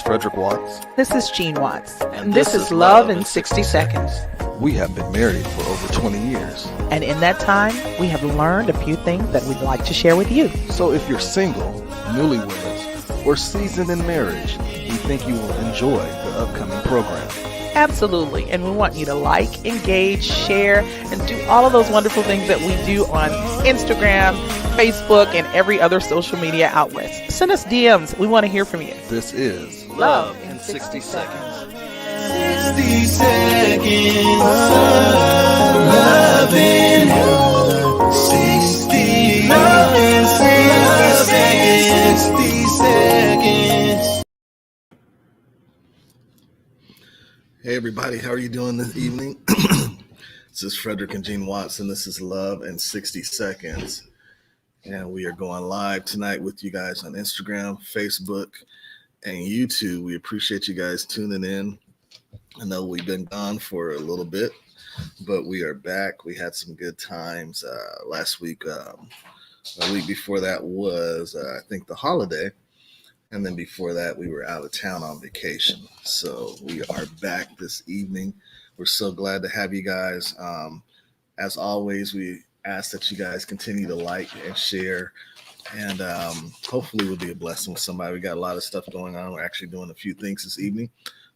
Frederick Watts. This is Jean Watts. And this is Love in 60 Seconds. We have been married for over 20 years. And in that time, we have learned a few things that we'd like to share with you. So if you're single, newlyweds, or seasoned in marriage, we think you will enjoy the upcoming program. Absolutely. And we want you to like, engage, share, and do all of those wonderful things that we do on Instagram, Facebook, and every other social media outlets. Send us DMs. We want to hear from you. This is Love in 60 Seconds. 60 seconds. Love in 60. Love in 60 seconds. Hey everybody, how are you doing this evening? This is Frederick and Jean Watts, and this is Love in 60 Seconds. And we are going live tonight with you guys on Instagram, Facebook, and YouTube. We appreciate you guys tuning in. I know we've been gone for a little bit, but we are back. We had some good times last week. A week before that was, I think, the holiday. And then before that, we were out of town on vacation. So we are back this evening. We're so glad to have you guys. As always, we ask that you guys continue to like and share. And hopefully we'll be a blessing with somebody. We got a lot of stuff going on. We're actually doing a few things this evening.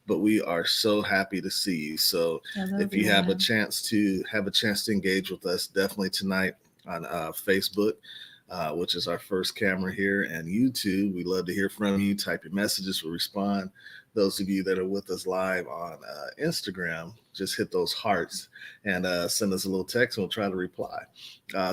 But we are so happy to see you. So if you have a chance to engage with us, definitely tonight on Facebook. Which is our first camera here, and YouTube. We love to hear from you. Type your messages, we'll respond. Those of you that are with us live on Instagram, just hit those hearts and send us a little text and we'll try to reply.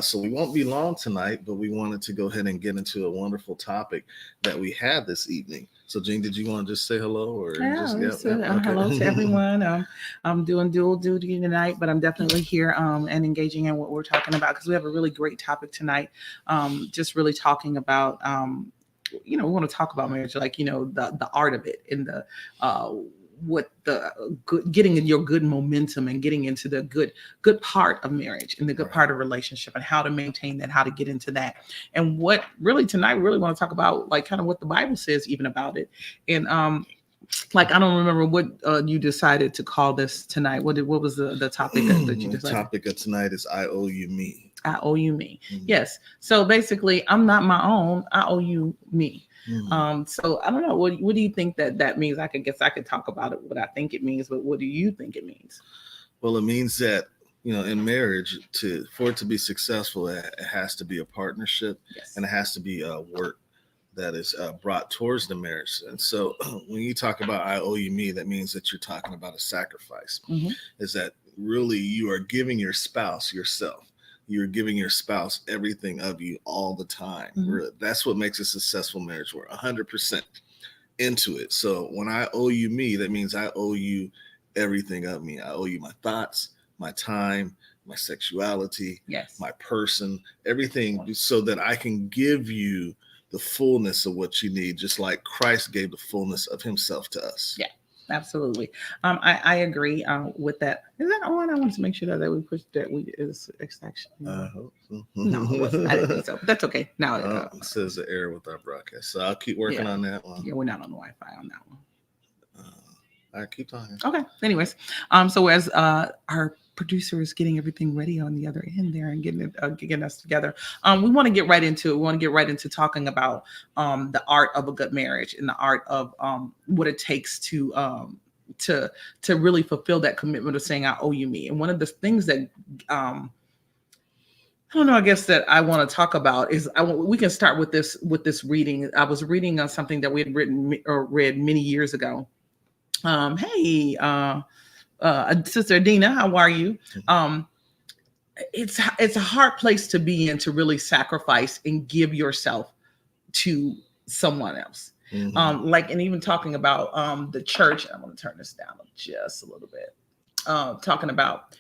So we won't be long tonight, but we wanted to go ahead and get into a wonderful topic that we had this evening. So Jean, did you want to just say hello? Or Okay. Hello to everyone. I'm doing dual duty tonight, but I'm definitely here and engaging in what we're talking about because we have a really great topic tonight. Just really talking about, we want to talk about marriage, like, the art of it and the what the good, getting in your good momentum and getting into the good part of marriage and the good part of relationship and how to maintain that, how to get into that. And what really tonight, we really want to talk about, like, kind of what the Bible says even about it. And like, I don't remember what you decided to call this tonight. What was the topic that you decided? The topic of tonight is I owe you me. I owe you me. Mm-hmm. Yes. So basically, I'm not my own. I owe you me. Mm-hmm. So I don't know. What do you think that means? I guess I could talk about it, what I think it means, but what do you think it means? Well, it means that, in marriage, for it to be successful, it has to be a partnership. Yes. And it has to be work that is brought towards the marriage. And so when you talk about I owe you me, that means that you're talking about a sacrifice. Mm-hmm. Is that really you are giving your spouse yourself. You're giving your spouse everything of you all the time. Mm-hmm. That's what makes a successful marriage. We're 100% into it. So when I owe you me, that means I owe you everything of me. I owe you my thoughts, my time, my sexuality, yes, my person, everything, so that I can give you the fullness of what you need, just like Christ gave the fullness of himself to us. Yeah. Absolutely. I agree with that. Is that on? I wanted to make sure that we pushed that is extraction. I hope so. No, I didn't think so. But that's okay. Now it says the error with our broadcast. So I'll keep working on that one. Yeah, we're not on the Wi-Fi on that one. All right, keep talking. Okay. Anyways, so as our producer is getting everything ready on the other end there and getting us together, we want to get right into it. We want to get right into talking about the art of a good marriage and the art of what it takes to really fulfill that commitment of saying I owe you me. And one of the things that I don't know, I guess that I want to talk about is we can start with this reading. I was reading on something that we had read many years ago. Hey, Sister Adina, how are you? It's a hard place to be in, to really sacrifice and give yourself to someone else. Mm-hmm. And even talking about the church. I'm going to turn this down just a little bit. Talking about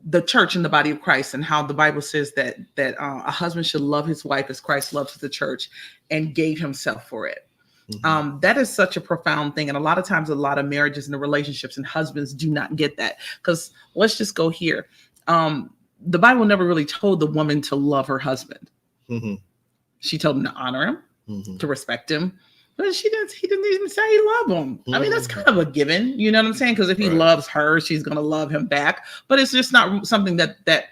the church and the body of Christ, and how the Bible says that a husband should love his wife as Christ loves the church and gave himself for it. Mm-hmm. That is such a profound thing. And a lot of times, a lot of marriages and the relationships and husbands do not get that, because let's just go here. The Bible never really told the woman to love her husband. Mm-hmm. She told him to honor him, mm-hmm, to respect him, But he didn't even say he loved him. I mean, that's kind of a given, you know what I'm saying? Because if he Right. loves her, she's gonna love him back. But it's just not something that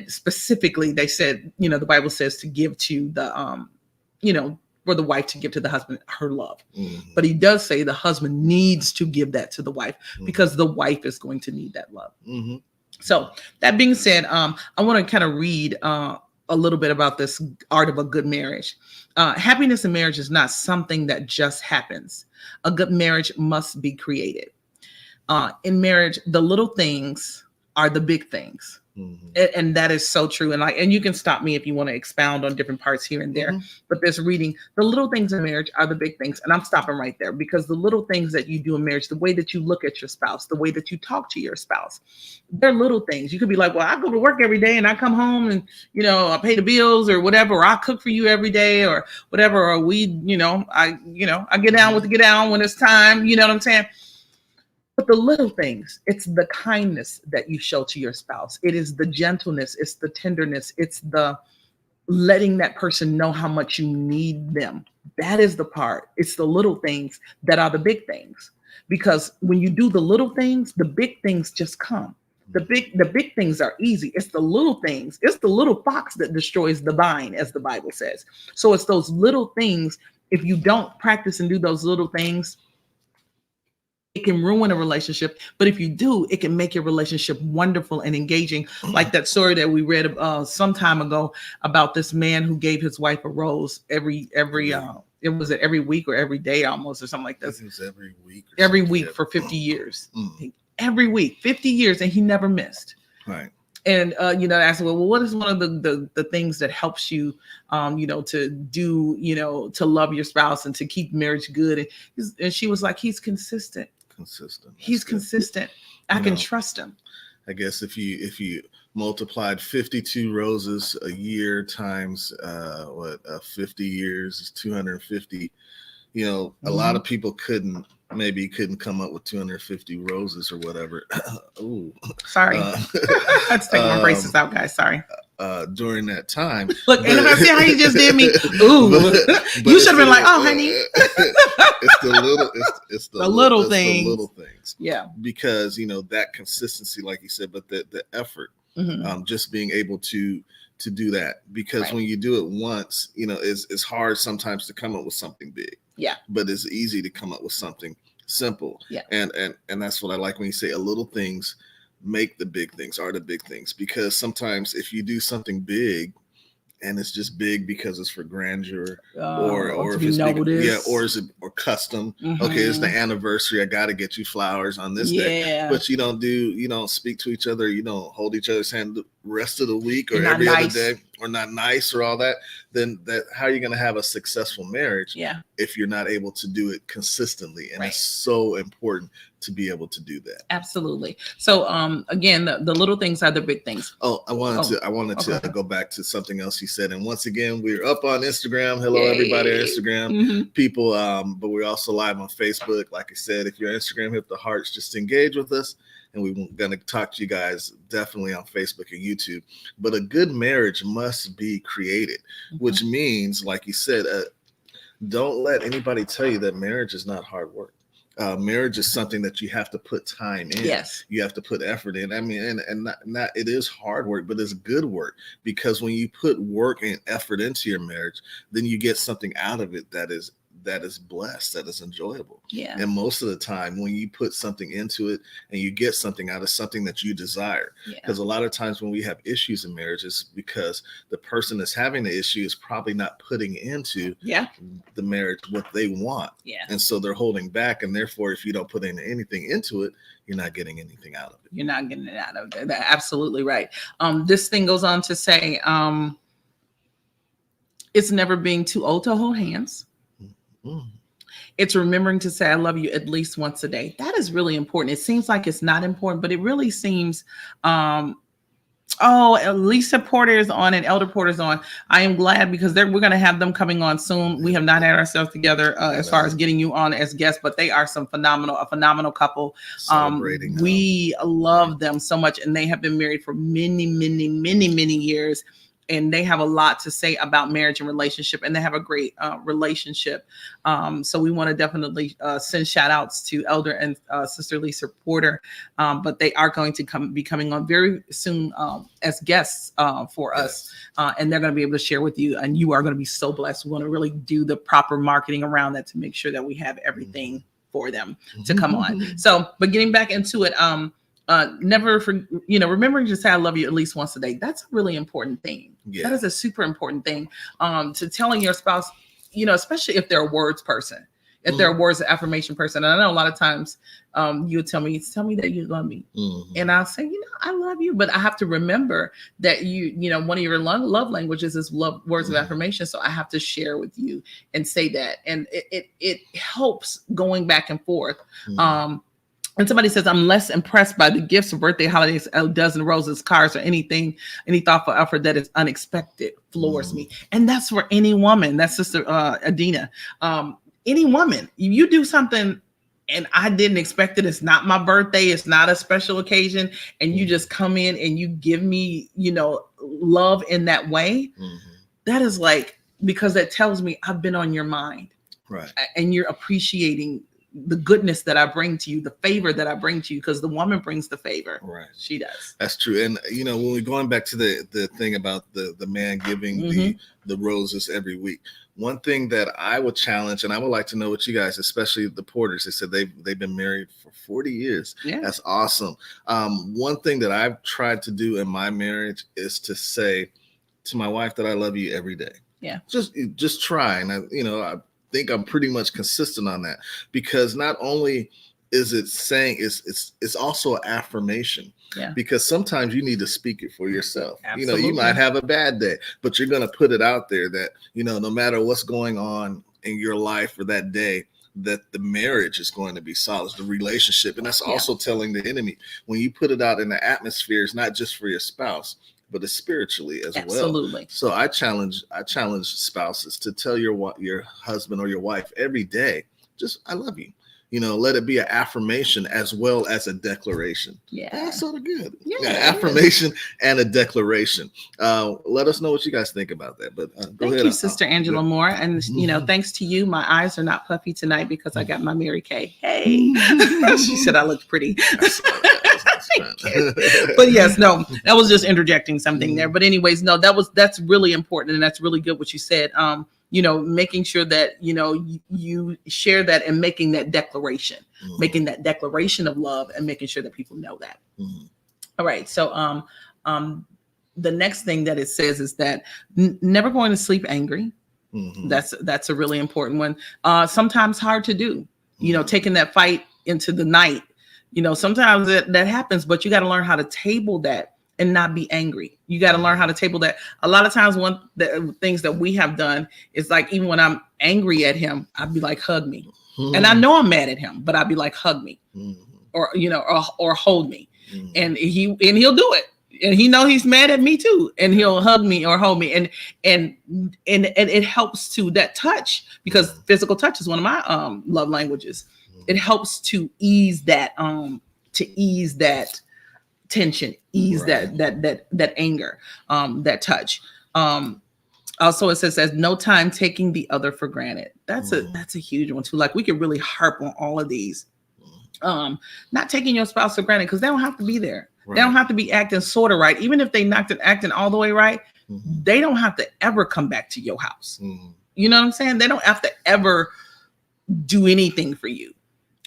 specifically they said, you know, the Bible says to give to the you know, for the wife to give to the husband her love. Mhm. But he does say the husband needs to give that to the wife Mhm. because the wife is going to need that love. Mhm. So that being said, I want to kind of read a little bit about this art of a good marriage. Happiness in marriage is not something that just happens. A good marriage must be created. In marriage, the little things are the big things. Mhm. And that is so true. And you can stop me if you want to expound on different parts here and there. Mhm. But this reading, the little things in marriage are the big things. And I'm stopping right there because the little things that you do in marriage, the way that you look at your spouse, the way that you talk to your spouse, they're little things. You could be like, well, I go to work every day and I come home and, you know, I pay the bills or whatever, or I cook for you every day or whatever, or I get down with the get down when it's time. You know what I'm saying? But the little things, it's the kindness that you show to your spouse. It is the gentleness, it's the tenderness, it's the letting that person know how much you need them. That is the part. It's the little things that are the big things. Because when you do the little things, the big things just come. The big things are easy. It's the little things. It's the little fox that destroys the vine, as the Bible says. So it's those little things. If you don't practice and do those little things, it can ruin a relationship, but if you do, it can make your relationship wonderful and engaging. Like that story that we read some time ago about this man who gave his wife a rose every it was every week or every day almost or something like I that. think it was every week. Every week for 50 years. Every week, 50 years, and he never missed. Right. And I asked, well, what is one of the things that helps you, to do, to love your spouse and to keep marriage good? And she was like, he's consistent. He's consistent. I can trust him. I guess if you multiplied 52 roses a year times 50 years is 250. A lot of people couldn't come up with 250 roses or whatever. Ooh, sorry. Let's take my braces out, guys. Sorry. During that time, look, and if I see how you just did me, ooh, you should have been like, "Oh, honey." it's the little things. The little things. Yeah. Because that consistency, like you said, but the effort, just being able to do that. Because when you do it once, it's hard sometimes to come up with something big. Yeah. But it's easy to come up with something simple. Yeah. And that's what I like when you say a little things make the big things are the big things, because sometimes if you do something big and it's just big because it's for grandeur or if it's big, or custom. Okay, it's the anniversary. I got to get you flowers on this day. But you don't speak to each other. You don't hold each other's hand the rest of the week or every other day, or not nice or all that. Then how are you going to have a successful marriage if you're not able to do it consistently? And it's so important to be able to do that. Absolutely. So again, the little things are the big things. I wanted to go back to something else you said. And once again, we're up on Instagram. Hello, everybody on Instagram. People, but we're also live on Facebook. Like I said, if you're on Instagram, hit the hearts, just engage with us. And we're going to talk to you guys definitely on Facebook and YouTube. But a good marriage must be created, which means, like you said, don't let anybody tell you that marriage is not hard work. Marriage is something that you have to put time in. Yes. You have to put effort in. I mean, and not it is hard work, but it's good work, because when you put work and effort into your marriage, then you get something out of it that is blessed, that is enjoyable. Yeah. And most of the time when you put something into it and you get something out of something that you desire, because a lot of times when we have issues in marriages, because the person that's having the issue is probably not putting into the marriage what they want. Yeah. And so they're holding back. And therefore, if you don't put anything into it, you're not getting anything out of it. You're not getting it out of it. That's absolutely right. This thing goes on to say, it's never being too old to hold hands. It's remembering to say I love you at least once a day. That is really important. It seems like it's not important, but it really seems Lisa Porter is on and Elder Porter is on. I am glad, because we're going to have them coming on soon. We have not had ourselves together as far as getting you on as guests, but they are a phenomenal couple. We love them so much, and they have been married for many, many, many, many years. and they have a lot to say about marriage and relationship, and they have a great relationship. So we want to definitely send shout outs to Elder and Sister Lisa Porter, but they are going to be coming on very soon as guests for us, and they're going to be able to share with you, and you are going to be so blessed. We want to really do the proper marketing around that to make sure that we have everything for them to come on. So, but getting back into it, remembering to say I love you at least once a day. That's a really important thing. Yeah. That is a super important thing. To telling your spouse, especially if they're a words person, if they're a words of affirmation person. And I know a lot of times you would tell me that you love me. And I'll say, I love you, but I have to remember that one of your love languages is words of affirmation. So I have to share with you and say that. And it helps going back and forth. And somebody says, I'm less impressed by the gifts of birthday, holidays, a dozen roses, cards, or any thoughtful effort that is unexpected floors me. And that's for any woman. That's Sister Adina. Any woman, you do something and I didn't expect it. It's not my birthday. It's not a special occasion. And you just come in and you give me, love in that way. That is because that tells me I've been on your mind. Right. And you're appreciating the goodness that I bring to you, the favor that I bring to you, because the woman brings the favor. Right. She does. That's true. And, when we're going back to the thing about the man giving the roses every week, one thing that I would challenge, and I would like to know what you guys, especially the Porters, they said they've been married for 40 years. Yeah. That's awesome. One thing that I've tried to do in my marriage is to say to my wife that I love you every day. Yeah. Just try. And I think I'm pretty much consistent on that, because not only is it saying it's also affirmation. Yeah. Because sometimes you need to speak it for yourself. Absolutely. You might have a bad day, but you're going to put it out there that, no matter what's going on in your life for that day, that the marriage is going to be solid, the relationship. And that's also telling the enemy, when you put it out in the atmosphere, it's not just for your spouse, but it's spiritually as well. Absolutely. So I challenge spouses to tell your husband or your wife every day, just, I love you. Let it be an affirmation as well as a declaration. Yeah. That's sort of good. Yeah, affirmation and a declaration. Let us know what you guys think about that. But go ahead. Thank you, Sister Angela Moore. And, thanks to you, my eyes are not puffy tonight because I got my Mary Kay. Hey. She said I looked pretty. But yes, no, that was just interjecting something there. But anyways, no, that's really important. And that's really good what you said. Making sure that, you share that and making that declaration of love and making sure that people know that. All right. So, the next thing that it says is that never going to sleep angry. That's a really important one. Sometimes hard to do, taking that fight into the night, sometimes that happens, but you got to learn how to table that and not be angry. You got to learn how to table that. A lot of times one the things that we have done is even when I'm angry at him, I'd be like, hug me. And I know I'm mad at him, but I'd be like, hug me or hold me. And he'll do it. And he know he's mad at me too. And he'll hug me or hold me. And it helps to that touch, because physical touch is one of my love languages. It helps to ease that tension, that anger, that touch. Also, it says no time taking the other for granted. That's a huge one too. We could really harp on all of these. Not taking your spouse for granted, because they don't have to be there. Right. They don't have to be acting sort of right. Even if they not acting all the way right, they don't have to ever come back to your house. You know what I'm saying? They don't have to ever do anything for you.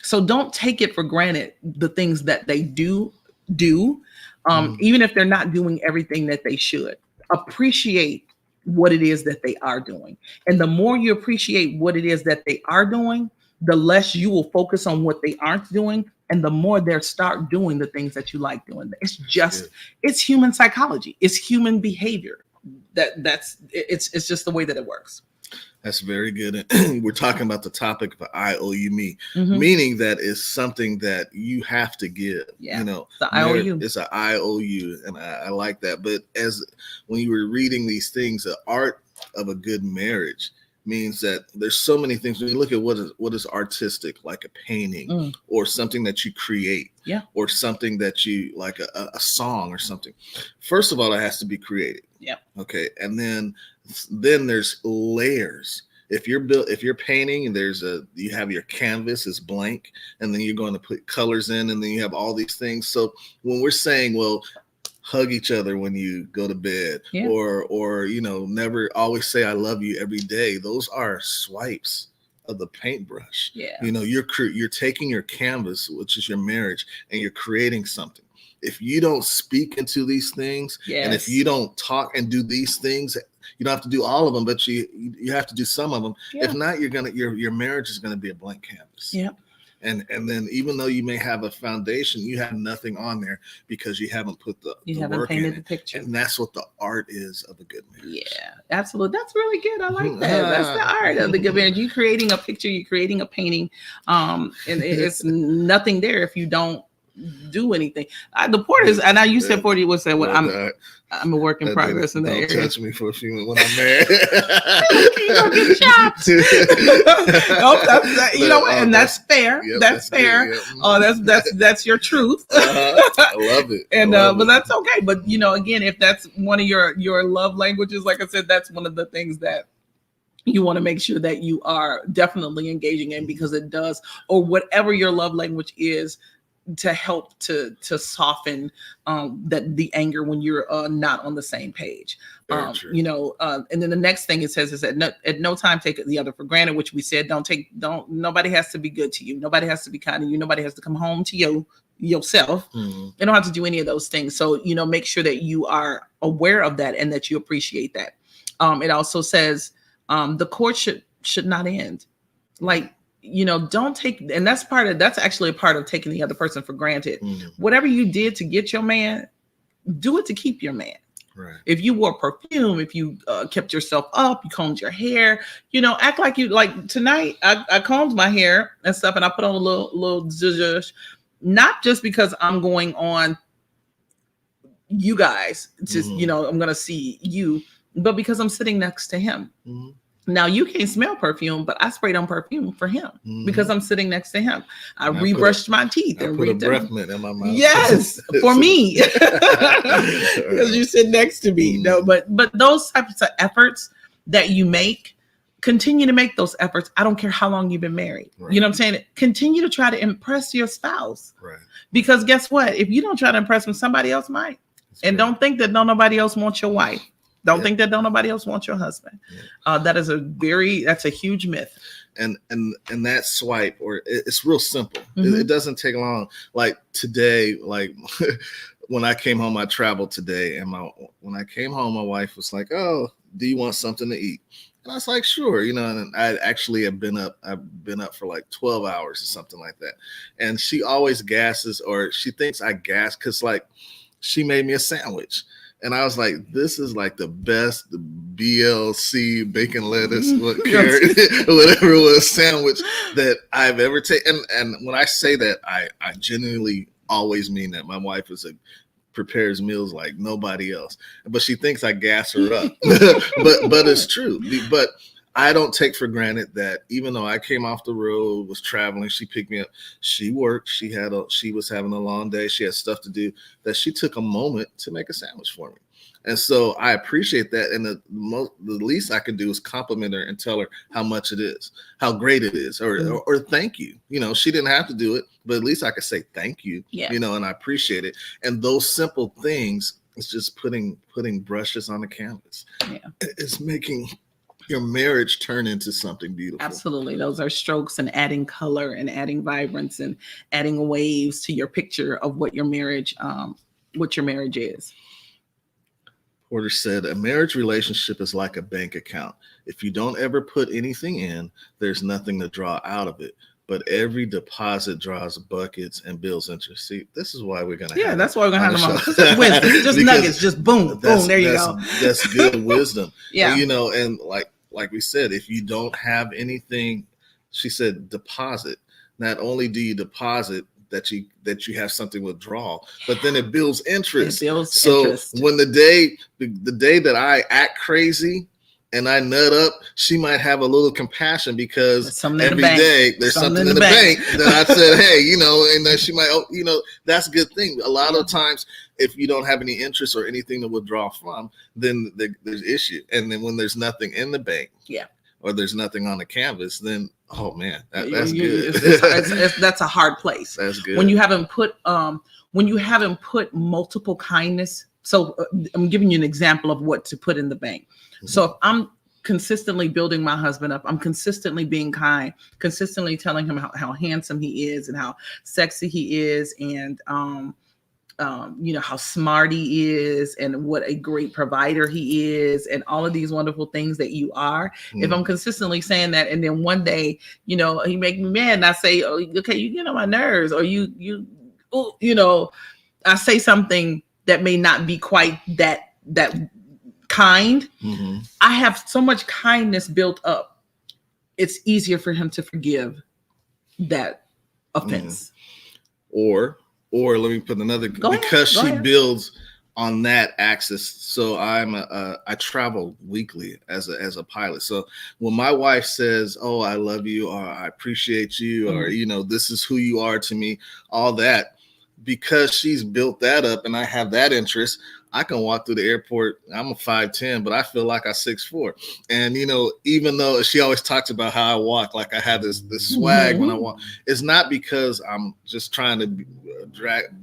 So don't take it for granted, the things that they do, even if they're not doing everything that they should. Appreciate what it is that they are doing. And the more you appreciate what it is that they are doing, the less you will focus on what they aren't doing, and the more they'll start doing the things that you like doing. It's human psychology. It's human behavior. It's just the way that it works. That's very good. We're talking about the topic of I owe you me, meaning that it's something that you have to give. Yeah, the I owe you. It's an I owe you, and I like that. But when you were reading these things, the art of a good marriage means that there's so many things. When you look at what is artistic, like a painting or something that you create, or something that you like a song or something. First of all, it has to be created. Yep. Okay, and then there's layers. If you're painting, you have your canvas is blank, and then you're going to put colors in, and then you have all these things. So when we're saying, well, hug each other when you go to bed, Yeah. or never always say I love you every day, those are swipes of the paintbrush. Yeah. You're taking your canvas, which is your marriage, and you're creating something. If you don't speak into these things, and if you don't talk and do these things, you don't have to do all of them, but you have to do some of them. Yeah. If not, your marriage is going to be a blank canvas. Yeah. And then even though you may have a foundation, you have nothing on there because you haven't put the work painted in the it. picture. And that's what the art is of a good marriage. Yeah, absolutely. That's really good. I like that. That's the art of the good marriage. You creating a picture, you creating a painting, and it's nothing there if you don't do anything. The Porters, and you said 40 was that what I'm a work in progress in that don't area. touch me for a few minutes when I'm married. You don't get chopped. Nope, you know what? And that's fair. Yep, that's fair. Yep. Oh, that's your truth. I love it. And but that's okay. But again, if that's one of your love languages, like I said, that's one of the things that you want to make sure that you are definitely engaging in, because it does, or whatever your love language is, to help to soften that the anger when you're not on the same page. And then the next thing it says is that at no time take the other for granted, which we said nobody has to be good to you, nobody has to be kind to you, nobody has to come home to yourself. You don't have to do any of those things. So make sure that you are aware of that and that you appreciate that. It also says the court should not end. Like, don't take, and that's actually a part of taking the other person for granted. Whatever you did to get your man, do it to keep your man. Right. If you wore perfume, if you kept yourself up, you combed your hair, act like you, like tonight, I combed my hair and stuff, and I put on a little zhuzh, not just because I'm going on you guys, just, I'm going to see you, but because I'm sitting next to him. Now you can't smell perfume, but I sprayed on perfume for him because I'm sitting next to him. I rebrushed my teeth and put a breath mint in my mouth. Yes, for me, because you sit next to me. No, but those types of efforts that you make, continue to make those efforts. I don't care how long you've been married. Right. You know what I'm saying? Continue to try to impress your spouse. Right. Because guess what? If you don't try to impress them, somebody else might. And don't think that nobody else wants your wife. Don't think that nobody else wants your husband. That's a huge myth. And that swipe, or it's real simple. It doesn't take long. Like today, like when I came home, I traveled today, and when I came home, my wife was like, "Oh, do you want something to eat?" And I was like, "Sure," and I actually have been up. I've been up for like 12 hours or something like that. And she always gasses, or she thinks I gas because like she made me a sandwich. And I was like, this is like the best BLC bacon lettuce, carrot, whatever it was, sandwich that I've ever taken. And when I say that, I genuinely always mean that. My wife prepares meals like nobody else, but she thinks I gas her up. but it's true. But I don't take for granted that even though I came off the road, was traveling, she picked me up, she worked, she was having a long day, she had stuff to do, that she took a moment to make a sandwich for me. And so I appreciate that. And the least I can do is compliment her and tell her how much it is, how great it is, or thank you. She didn't have to do it, but at least I could say thank you, and I appreciate it. And those simple things, it's just putting brushes on the canvas. Yeah. It's making your marriage turn into something beautiful. Absolutely. Those are strokes, and adding color and adding vibrance and adding waves to your picture of what your marriage is. Porter said, a marriage relationship is like a bank account. If you don't ever put anything in, there's nothing to draw out of it. But every deposit draws buckets and builds interest. See, this is why we're going to have that's why we're going to have them on. Wisdom, just nuggets, just boom, there you go. That's good wisdom. Yeah. And like we said, if you don't have anything, she said, deposit. Not only do you deposit that you have something withdrawal, but then it builds interest. It builds interest. When the day that I act crazy, and I nut up, she might have a little compassion because There's something in every the bank. day there's something in the bank that I said, hey, you know, and then she might, oh, you know, that's a good thing. A lot of times, if you don't have any interest or anything to withdraw from, then there's issue. And then when there's nothing in the bank, or there's nothing on the canvas, then oh man, that's good. That's a hard place. That's good. When you haven't put multiple kindness. So I'm giving you an example of what to put in the bank. So if I'm consistently building my husband up, I'm consistently being kind, consistently telling him how handsome he is and how sexy he is, and you know, how smart he is and what a great provider he is and all of these wonderful things that you are. If I'm consistently saying that, and then one day, you know, he make me mad and I say, oh, okay, you get on my nerves, or you know, I say something that may not be quite that kind. I have so much kindness built up. It's easier for him to forgive that offense. Or let me put another, because she builds on that axis. So I travel weekly as a pilot. So when my wife says, oh, I love you, or I appreciate you, or, you know, this is who you are to me, all that, because she's built that up and I have that interest, I can walk through the airport. I'm a 5'10", but I feel like I'm 6'4". And, you know, even though she always talks about how I walk, like I have this swag when I walk, it's not because I'm just trying to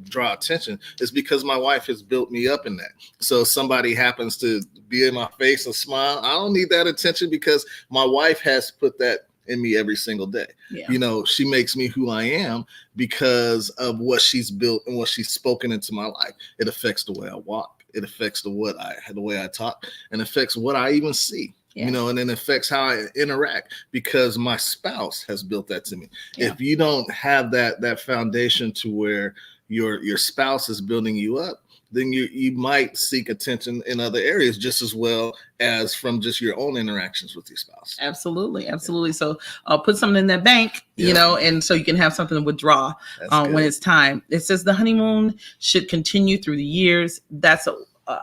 draw attention. It's because my wife has built me up in that. So if somebody happens to be in my face and smile, I don't need that attention because my wife has put that in me every single day. You know, she makes me who I am because of what she's built and what she's spoken into my life. It affects the way I walk. It affects the way I talk, and affects what I even see. You know, and then affects how I interact because my spouse has built that to me. If you don't have that foundation to where your spouse is building you up, then you might seek attention in other areas just as well as from just your own interactions with your spouse. Absolutely. So put something in that bank, you know, and so you can have something to withdraw when it's time. It says the honeymoon should continue through the years. That's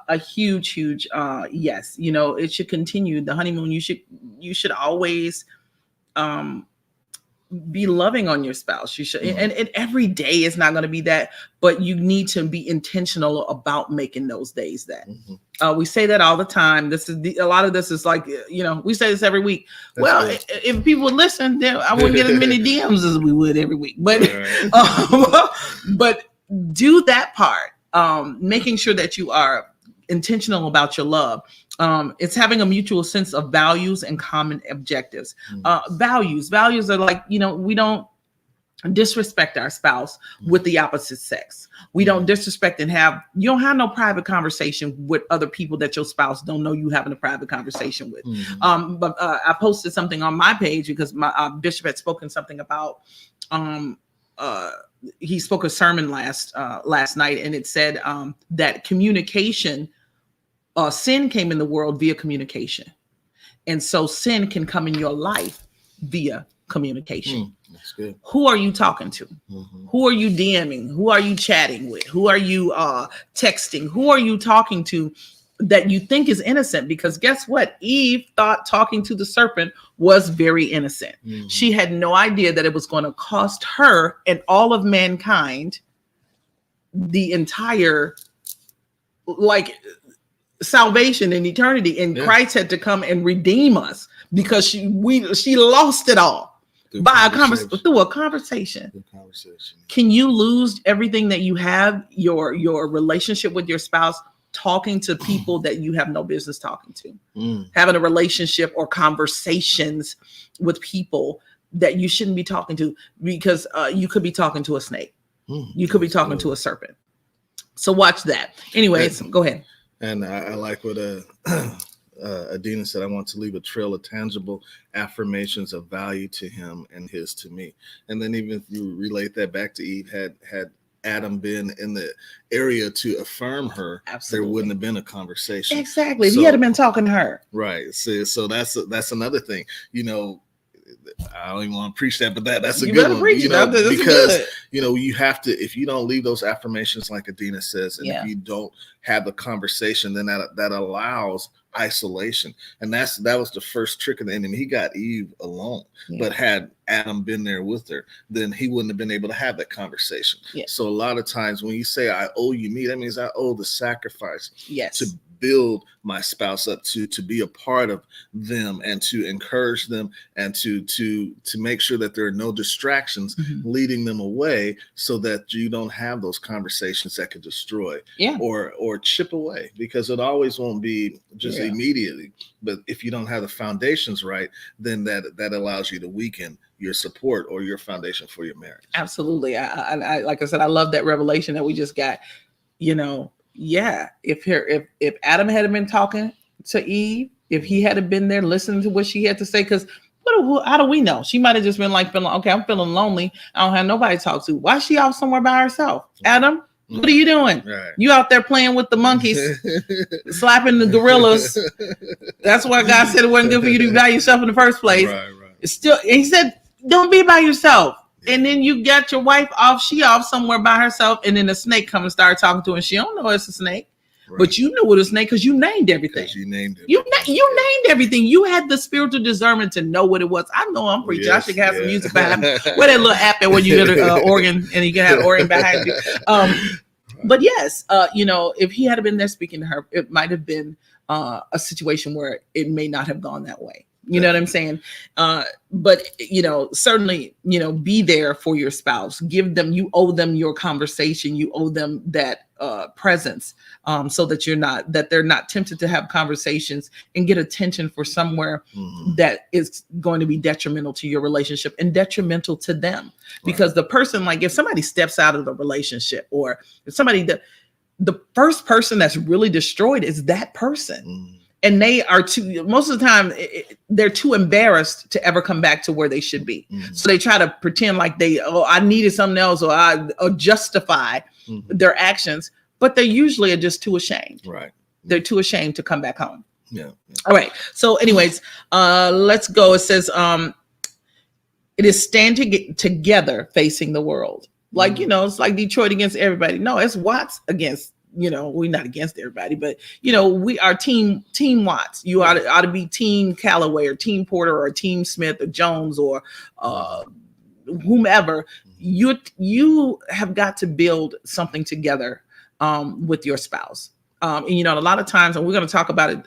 a huge yes. You know, it should continue. The honeymoon, you should always be loving on your spouse. You should, and every day is not going to be that, but you need to be intentional about making those days that. We say that all the time. A lot of this is like, you know, we say this every week. That's if people would listen, then I wouldn't get as many DMs as we would every week. But but do that part. Making sure that you are intentional about your love. It's having a mutual sense of values and common objectives. Values are like, you know, we don't disrespect our spouse with the opposite sex. We don't disrespect and you don't have no private conversation with other people that your spouse don't know you having a private conversation with. But I posted something on my page because my bishop had spoken something about, he spoke a sermon last night, and it said that communication, sin came in the world via communication. And so sin can come in your life via communication. That's good. Who are you talking to? Who are you DMing? Who are you chatting with? Who are you texting? Who are you talking to that you think is innocent? Because guess what? Eve thought talking to the serpent was very innocent. She had no idea that it was going to cost her and all of mankind the entire salvation and eternity. And Christ had to come and redeem us because she lost it all through a conversation. Can you lose everything that you have, your relationship with your spouse, talking to people that you have no business talking to, having a relationship or conversations with people that you shouldn't be talking to, because you could be talking to a snake. You could be talking to a serpent. So watch that. Anyways, go ahead. And I like what Adina said. I want to leave a trail of tangible affirmations of value to him and his to me. And then even if you relate that back to Eve, had Adam been in the area to affirm her, there wouldn't have been a conversation. Exactly. If he had been talking to her. Right. So that's another thing. You know, I don't even want to preach that, but that's a You good better one. preach You it. know, That's because good. you have to, if you don't leave those affirmations like Adina says, and Yeah. if you don't have the conversation, then that allows isolation. And that was the first trick of the enemy. He got Eve alone, Yeah. but had Adam been there with her, then he wouldn't have been able to have that conversation. Yeah. So a lot of times when you say I owe you me, that means I owe the sacrifice Yes. to build my spouse up, to be a part of them, and to encourage them, and to make sure that there are no distractions leading them away, so that you don't have those conversations that could destroy or chip away, because it always won't be just immediately. But if you don't have the foundations right, then that allows you to weaken your support or your foundation for your marriage. Absolutely. I like I said, I love that revelation that we just got. If Adam had been talking to Eve, if he had been there listening to what she had to say, because how do we know? She might have just been like, feeling, okay, I'm feeling lonely. I don't have nobody to talk to. Why is she off somewhere by herself? Adam, what are you doing? Right. You out there playing with the monkeys, slapping the gorillas. That's why God said it wasn't good for you to be by yourself in the first place. Right. It's still, he said, don't be by yourself. And then you got your wife off, she off somewhere by herself, and then the snake come and start talking to her, and she don't know it's a snake. Right. But you knew it was a snake because you named everything. You named it. You named everything. You had the spiritual discernment to know what it was. I know I'm preaching. Yes, I should have some music behind me. Where that little app at when you get an organ and you can have an organ behind you. But yes, if he had been there speaking to her, it might have been a situation where it may not have gone that way. You know what I'm saying? But, certainly, be there for your spouse. Give them, you owe them your conversation. You owe them that presence, so that they're not tempted to have conversations and get attention for somewhere that is going to be detrimental to your relationship and detrimental to them. Because the person, like if somebody steps out of the relationship, or if somebody, the first person that's really destroyed is that person. And they are most of the time, they're too embarrassed to ever come back to where they should be. So they try to pretend like I needed something else, or justify their actions, but they usually are just too ashamed. Right. They're too ashamed to come back home. Yeah. All right. So anyways, let's go. It says, it is standing together facing the world. Like, it's like Detroit against everybody. No, it's Watts against, we're not against everybody, but we are team Watts. You ought to be team Callaway or team Porter or team Smith or Jones or whomever. You have got to build something together with your spouse. And a lot of times, and we're going to talk about it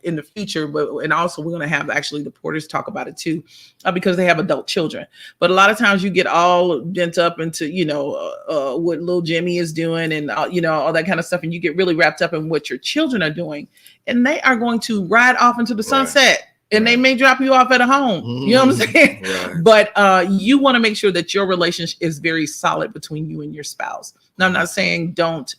in the future, and also we're going to have actually the Porters talk about it too, because they have adult children. But a lot of times you get all bent up into, what little Jimmy is doing and, all that kind of stuff. And you get really wrapped up in what your children are doing, and they are going to ride off into the sunset. And they may drop you off at a home. You know what I'm saying? Right. But you want to make sure that your relationship is very solid between you and your spouse. Now, I'm not saying don't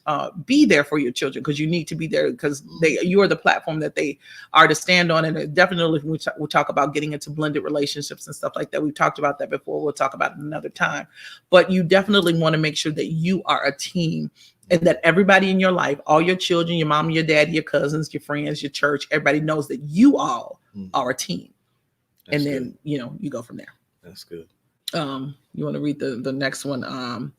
be there for your children, because you need to be there, because you are the platform that they are to stand on. And definitely we'll talk about getting into blended relationships and stuff like that. We've talked about that before. We'll talk about it another time. But you definitely want to make sure that you are a team, and that everybody in your life, all your children, your mom, your dad, your cousins, your friends, your church, everybody knows that you all are a team. That's and then, good. You go from there. That's good. You want to read the next one?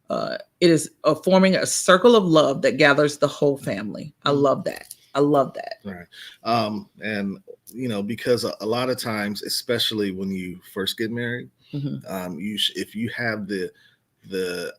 It is forming a circle of love that gathers the whole family. I love that. Right. And, because a lot of times, especially when you first get married, if you have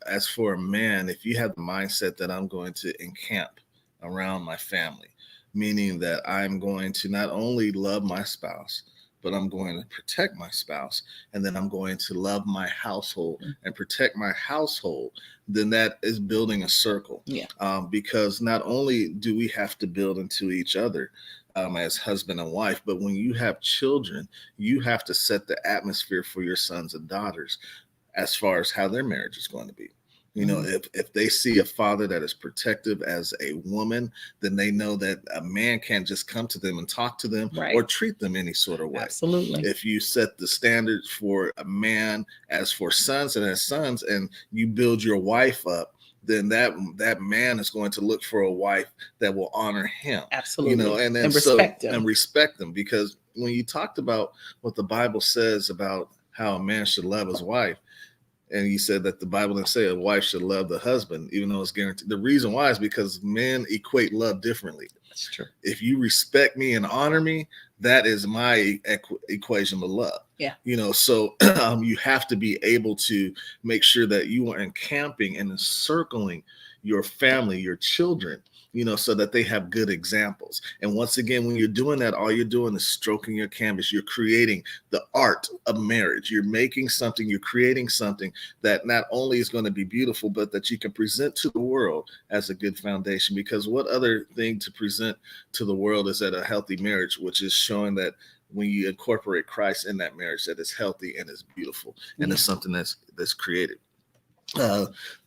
as for a man, if you have the mindset that I'm going to encamp around my family, meaning that I'm going to not only love my spouse, but I'm going to protect my spouse, and then I'm going to love my household and protect my household, then that is building a circle. Yeah. Because not only do we have to build into each other as husband and wife, but when you have children, you have to set the atmosphere for your sons and daughters as far as how their marriage is going to be. If they see a father that is protective as a woman, then they know that a man can't just come to them and talk to them or treat them any sort of way. Absolutely. If you set the standards for a man as for sons and as sons, and you build your wife up, then that man is going to look for a wife that will honor him. Absolutely. And then respect him. And respect them, because when you talked about what the Bible says about how a man should love his wife, and you said that the Bible didn't say a wife should love the husband, even though it's guaranteed. The reason why is because men equate love differently. That's true. If you respect me and honor me, that is my equation of love. Yeah. So you have to be able to make sure that you are encamping and encircling your family, your children, so that they have good examples. And once again, when you're doing that, all you're doing is stroking your canvas. You're creating the art of marriage. You're making something, you're creating something that not only is going to be beautiful, but that you can present to the world as a good foundation. Because what other thing to present to the world is that a healthy marriage, which is showing that when you incorporate Christ in that marriage, that it's healthy and it's beautiful and it's something that's created.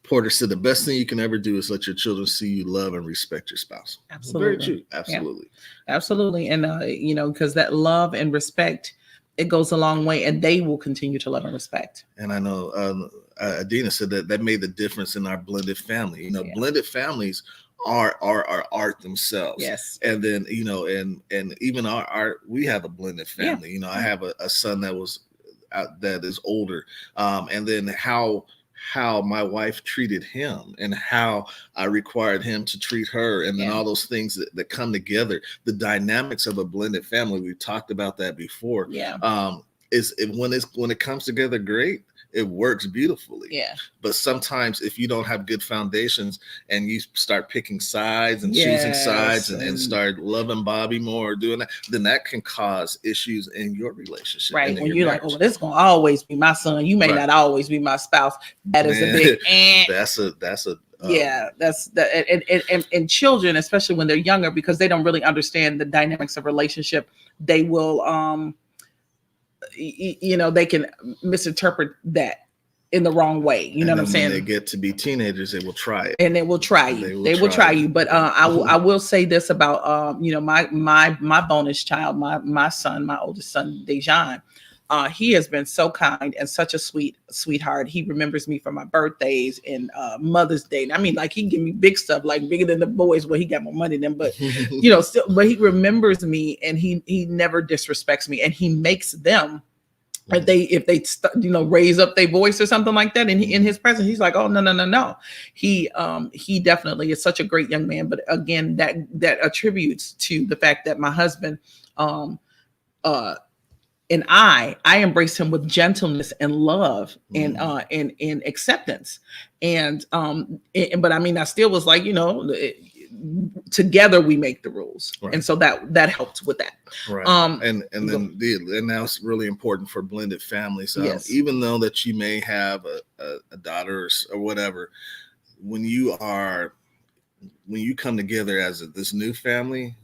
Porter said the best thing you can ever do is let your children see you love and respect your spouse. Absolutely. Very true. Absolutely. Yeah. Absolutely. And, because that love and respect, it goes a long way, and they will continue to love and respect. And I know Adina said that made the difference in our blended family. Blended families are art themselves. Yes. And then, and even our we have a blended family. Yeah. I have a son that is older. And then how my wife treated him and how I required him to treat her. And then all those things that come together, the dynamics of a blended family. We've talked about that before. Yeah. When it comes together great, it works beautifully. Yeah. But sometimes if you don't have good foundations and you start picking sides and choosing sides and start loving Bobby more or doing that, then that can cause issues in your relationship. Right. When you're like, oh, this is going to always be my son. You may not always be my spouse. That is a big, that's and children, especially when they're younger, because they don't really understand the dynamics of relationship, they will, they can misinterpret that in the wrong way. You know what I'm saying? When they get to be teenagers, they will try it. And they will try you. They will try you. But I will say this about my bonus child, my son, my oldest son, Dejan. He has been so kind and such a sweetheart. He remembers me for my birthdays and Mother's Day. I mean, like, he give me big stuff, like bigger than the boys. Well, he got more money than, but still, but he remembers me, and he never disrespects me, and he makes them. If they raise up their voice or something like that in his presence, he's like, oh, no. He definitely is such a great young man. But again, that attributes to the fact that my husband, and I embraced him with gentleness and love and acceptance. And but I mean, I still was like, together we make the rules. Right. And so that helped with that. Right. And now it's really important for blended families. Yes. Even though that you may have a daughter or whatever, when you come together as this new family,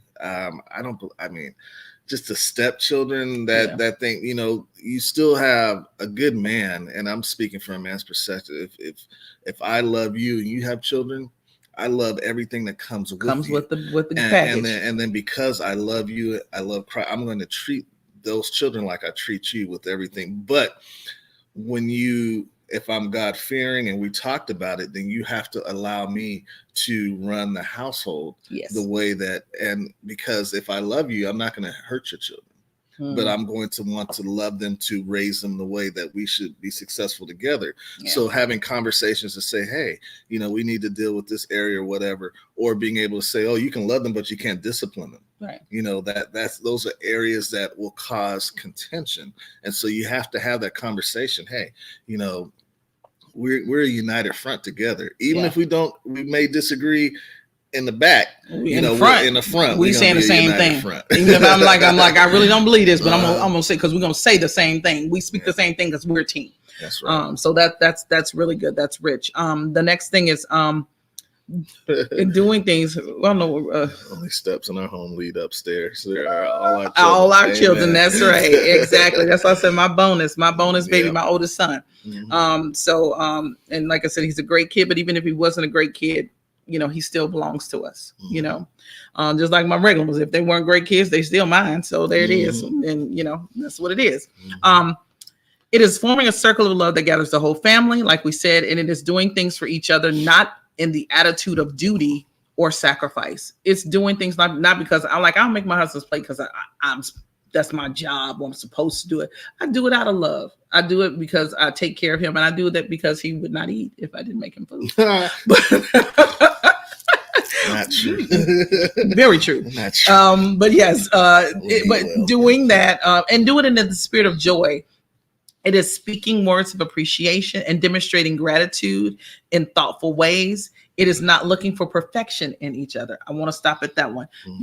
just the stepchildren that thing, you still have a good man. And I'm speaking from a man's perspective. If I love you and you have children, I love everything that comes with the package. And then because I love you, I love Christ, I'm going to treat those children like I treat you with everything. But if I'm God fearing and we talked about it, then you have to allow me to run the household the way and because if I love you, I'm not going to hurt your children. But I'm going to want to love them to raise them the way that we should be successful together. Yeah. So having conversations to say, hey, we need to deal with this area or whatever, or being able to say, oh, you can love them, but you can't discipline them. Right. Those are areas that will cause contention. And so you have to have that conversation. Hey, we're a united front together. Even if we may disagree in the back, in the front, we saying the same thing. Even if I'm like, I really don't believe this, but I'm gonna say, because we're gonna say the same thing. We speak the same thing because we're a team. That's right. So that's really good. That's rich. The next thing is doing things. Well, no, only steps in our home lead upstairs. There are all our children. That's right. Exactly. That's why I said my bonus baby, my oldest son. Mm-hmm. And like I said, he's a great kid. But even if he wasn't a great kid, he still belongs to us, just like my regular ones. If they weren't great kids, they still mine. So there it is. And, that's what it is. It is forming a circle of love that gathers the whole family, like we said, and it is doing things for each other, not in the attitude of duty or sacrifice. It's doing things not because I'll make my husband's plate because I'm that's my job, or I'm supposed to do it. I do it out of love. I do it because I take care of him, and I do that because he would not eat if I didn't make him food. Not true. Very true. Not true. But yes, Well. doing that and do it in the spirit of joy. It is speaking words of appreciation and demonstrating gratitude in thoughtful ways. It is not looking for perfection in each other. I want to stop at that one. Mhm.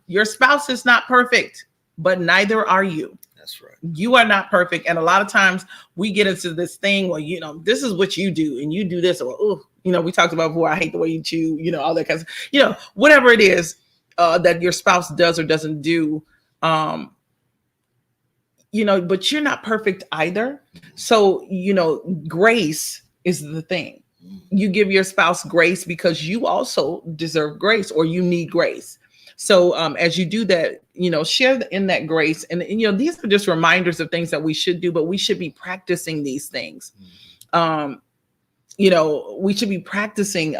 Your spouse is not perfect, but neither are you. That's right. You are not perfect. And a lot of times we get into this thing where, this is what you do and you do this, or, we talked about before, I hate the way you chew, all that kind of, whatever it is that your spouse does or doesn't do, but you're not perfect either. So, grace is the thing. You give your spouse grace because you also deserve grace, or you need grace. So as you do that, share in that grace. And, these are just reminders of things that we should do, but we should be practicing these things. We should be practicing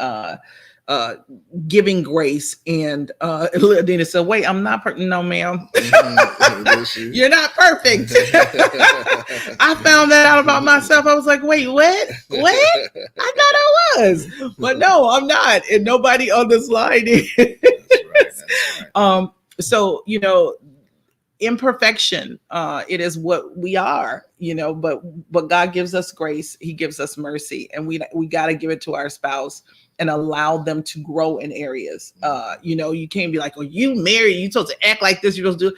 giving grace. And Dina said, wait, I'm not perfect. No, ma'am. You're not perfect. I found that out about myself. I was like, wait, what? I thought I was. But no, I'm not. And nobody on this line is. That's right. So, imperfection, it is what we are, but God gives us grace. He gives us mercy, and we got to give it to our spouse and allow them to grow in areas. You can't be like, oh, you married, you're supposed to act like this, you're supposed to do.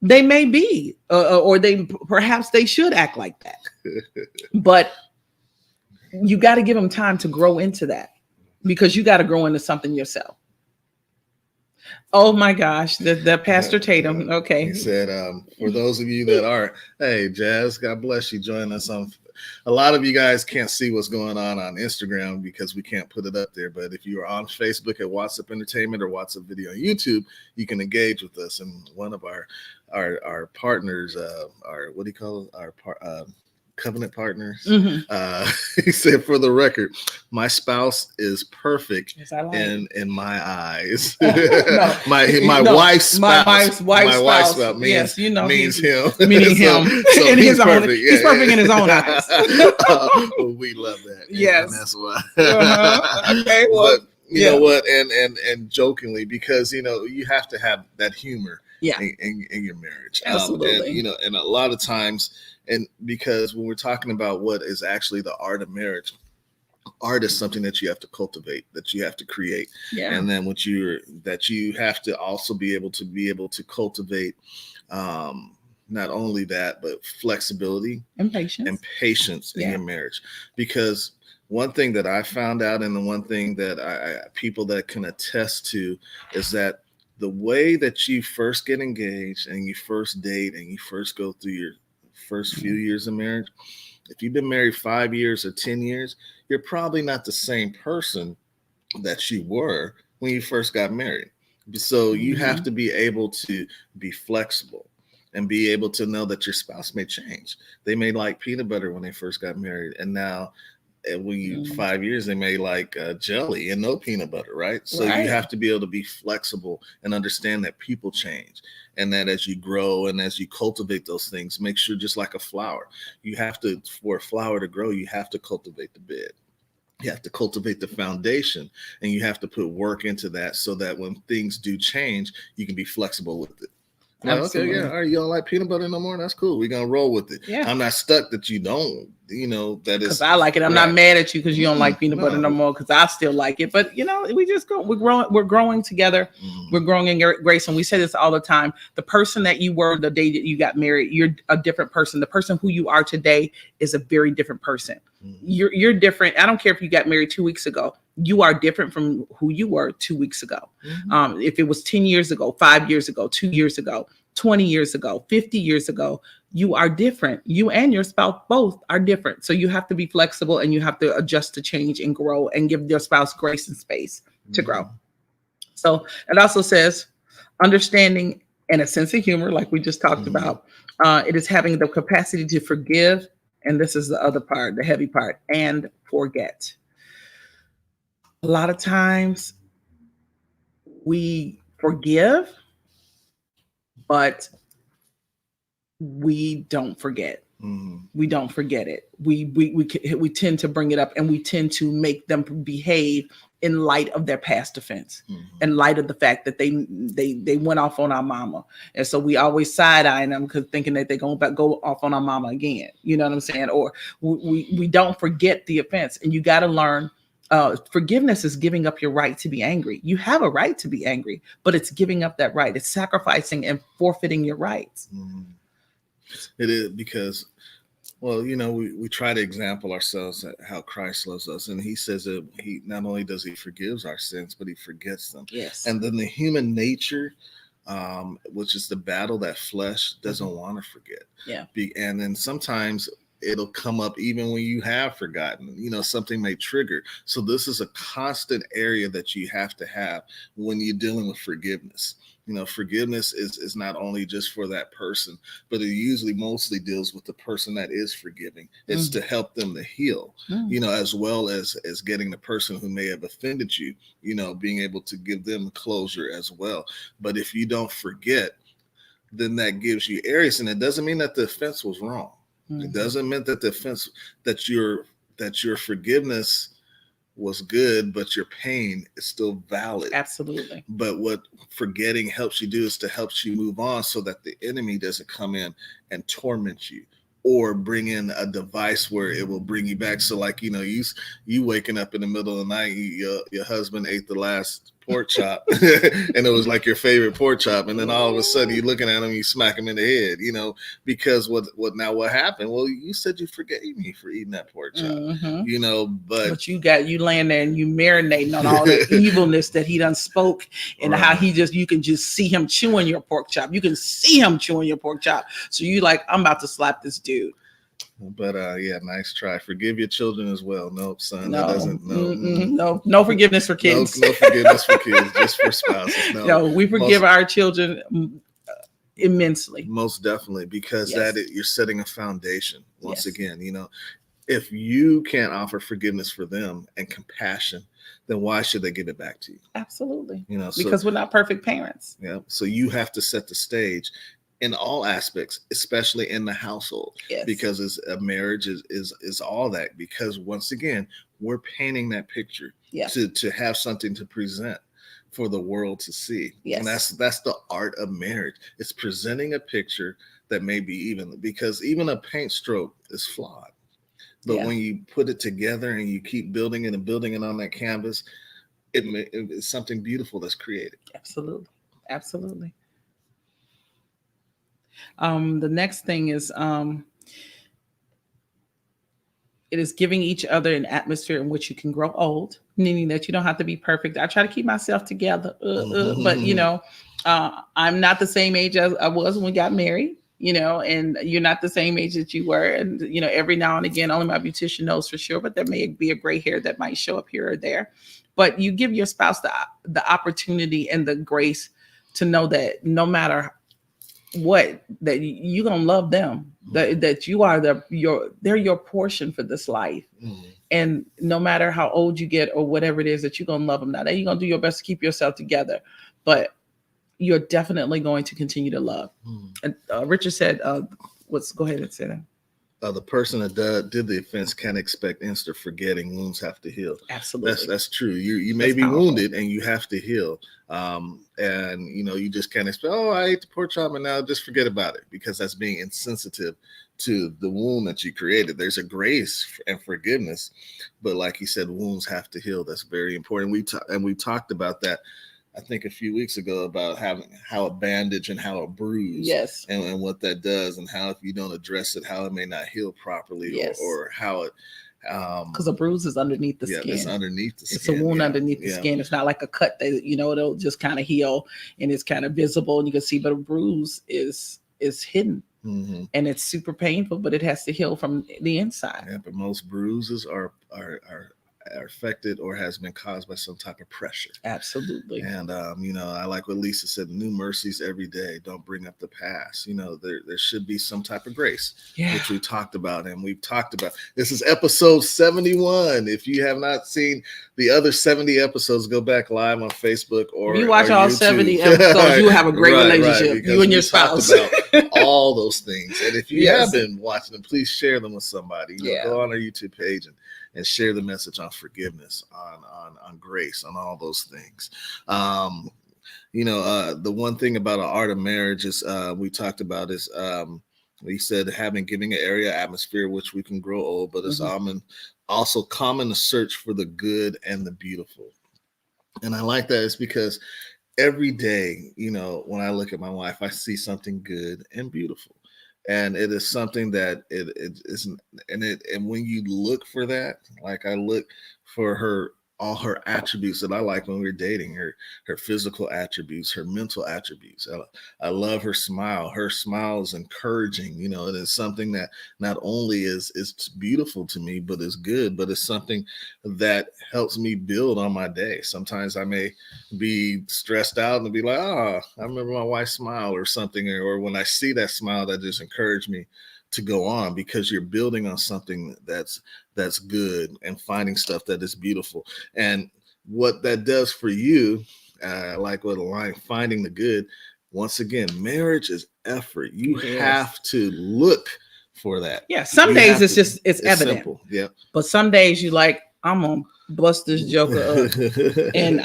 They may be, or perhaps they should act like that, but you got to give them time to grow into that, because you got to grow into something yourself. Oh my gosh, the Pastor Tatum. Okay. He said, for those of you that aren't, hey, Jazz, God bless you. Join us on. A lot of you guys can't see what's going on Instagram because we can't put it up there. But if you are on Facebook at Wattsup Entertainment or Wattsup Video on YouTube, you can engage with us. And one of our partners, our what do you call it? Our covenant partners. He said, for the record, my spouse is perfect in my eyes. my wife's spouse. My wife's spouse means, means him. Meaning him. So in he's his perfect. Own, he's perfect in his own eyes. We love that. Yes. And that's why. Okay. Well, but you know what? And jokingly, because you have to have that humor in your marriage. Absolutely. And a lot of times, and because when we're talking about what is actually the art of marriage, art is something that you have to cultivate, that you have to create. And then that you have to also be able to cultivate not only that, but flexibility and patience in your marriage. Because one thing that I found out, and the one thing that people that can attest to, is that the way that you first get engaged and you first date and you first go through your first few years of marriage, if you've been married 5 years or 10 years, you're probably not the same person that you were when you first got married. So you have to be able to be flexible and be able to know that your spouse may change. They may like peanut butter when they first got married, and now when you 5 years, they may like jelly and no peanut butter, right? So you have to be able to be flexible and understand that people change, and that as you grow and as you cultivate those things, make sure, just like a flower, for a flower to grow, you have to cultivate the bed. You have to cultivate the foundation, and you have to put work into that so that when things do change, you can be flexible with it. Okay, all right, you don't like peanut butter no more? That's cool. We're gonna roll with it. I'm not stuck that you don't, that is, because I like it. I'm not mad at you because you don't like peanut butter no more, because I still like it. But we just go, we're growing together. We're growing in grace. And we say this all the time. The person that you were the day that you got married, you're a different person. The person who you are today is a very different person. You're different. I don't care if you got married 2 weeks ago. You are different from who you were 2 weeks ago. If it was 10 years ago, 5 years ago, 2 years ago, 20 years ago, 50 years ago, you are different. You and your spouse both are different. So you have to be flexible, and you have to adjust to change and grow, and give your spouse grace and space to grow. So it also says understanding and a sense of humor, like we just talked about. It is having the capacity to forgive. And this is the other part, the heavy part, and forget. A lot of times we forgive, but we don't forget. Mhm. We don't forget it. We tend to bring it up, and we tend to make them behave in light of their past offense, Mhm. in light of the fact that they went off on our mama, and so we always side eyeing them because thinking that they're going to go off on our mama again. You know what I'm saying? Or we don't forget the offense, and you got to learn. Forgiveness is giving up your right to be angry. You have a right to be angry, but it's giving up that right. It's sacrificing and forfeiting your rights. Mhm. It is because, well, we try to example ourselves at how Christ loves us, and He says that He not only does He forgives our sins, but He forgets them. Yes. And then the human nature, which is the battle that flesh doesn't want to forget. Yeah. And then sometimes it'll come up even when you have forgotten. Something may trigger. So this is a constant area that you have to have when you're dealing with forgiveness. Forgiveness is not only just for that person, but it usually mostly deals with the person that is forgiving. It's to help them to heal, as well as getting the person who may have offended you, being able to give them closure as well. But if you don't forget, then that gives you areas, and it doesn't mean that the offense was wrong. It doesn't mean that the offense, that your forgiveness was good, but your pain is still valid. Absolutely. But what forgetting helps you do is to help you move on so that the enemy doesn't come in and torment you or bring in a device where it will bring you back. So like, you waking up in the middle of the night, your husband ate the last pork chop and it was like your favorite pork chop. And then all of a sudden you're looking at him, you smack him in the head, because what happened? Well, you said you forgave me for eating that pork chop, but you laying there and you marinating on all the evilness that he done spoke, and right. how you can just see him chewing your pork chop. You can see him chewing your pork chop. So you like, I'm about to slap this dude. But yeah, nice try. Forgive your children as well. Nope, son. No, that doesn't. No forgiveness for kids. No forgiveness for kids. Just for spouses. No, we forgive our children immensely. Most definitely, because Yes. you're setting a foundation. Once again, if you can't offer forgiveness for them and compassion, then why should they give it back to you? Absolutely. So, because we're not perfect parents. Yeah. So you have to set the stage in all aspects, especially in the household, Yes. because a marriage is all that. Because once again, we're painting that picture to have something to present for the world to see. Yes. And that's the art of marriage. It's presenting a picture that may be even, because even a paint stroke is flawed. But when you put it together and you keep building it and building it on that canvas, it's something beautiful that's created. Absolutely. Absolutely. The next thing is it is giving each other an atmosphere in which you can grow old, meaning that you don't have to be perfect. I try to keep myself together, but I'm not the same age as I was when we got married, and you're not the same age that you were. And, every now and again, only my beautician knows for sure, but there may be a gray hair that might show up here or there. But you give your spouse the opportunity and the grace to know that no matter what, that you're gonna love them, that you are they're your portion for this life. And no matter how old you get or whatever it is, that you're gonna love them. Now that you're gonna do your best to keep yourself together, but you're definitely going to continue to love. And Richard said, go ahead and say that. The person that did the offense can't expect instant forgetting. Wounds have to heal. Absolutely. That's true. You may be powerful. Wounded and you have to heal. And you just can't expect, I ate the pork chop and now just forget about it, because that's being insensitive to the wound that you created. There's a grace and forgiveness, but like you said, wounds have to heal. That's very important. We talked about that, I think, a few weeks ago, about how a bandage and how a bruise, and what that does, and how if you don't address it, how it may not heal properly, or how it, because a bruise is underneath the skin. It's underneath the skin. It's a wound underneath the skin. It's not like a cut that it'll just kind of heal and it's kind of visible and you can see, but a bruise is hidden. And it's super painful, but it has to heal from the inside. Yeah, but most bruises are affected or has been caused by some type of pressure. Absolutely. And I like what Lisa said, new mercies every day. Don't bring up the past. There should be some type of grace, which we talked about. And we've talked about, this is episode 71. If you have not seen the other 70 episodes, go back live on Facebook or if you watch all YouTube. 70 episodes, you have a great relationship, you and your spouse. About all those things. And if you Yes. have been watching them, please share them with somebody. You know, Yeah. go on our YouTube page and share the message on forgiveness, on grace, on all those things. The one thing about an art of marriage is we talked about is we said giving an area atmosphere which we can grow old, but it's also common to search for the good and the beautiful. And I like that. It's because every day, when I look at my wife, I see something good and beautiful. And it is something that it isn't, and when you look for that, like I look for all her attributes that I like when we were dating, her physical attributes, her mental attributes. I love her smile. Her smile is encouraging, and it's something that not only is beautiful to me, but is good, but it's something that helps me build on my day. Sometimes I may be stressed out and be like, I remember my wife's smile or something, or when I see that smile, that just encouraged me to go on, because you're building on something that's good and finding stuff that is beautiful. And what that does for you, like with a line, finding the good, once again, marriage is effort. You have to look for that. Yeah, some days it's evident. Simple. Yeah. But some days you like, I'm gonna bust this joker up. And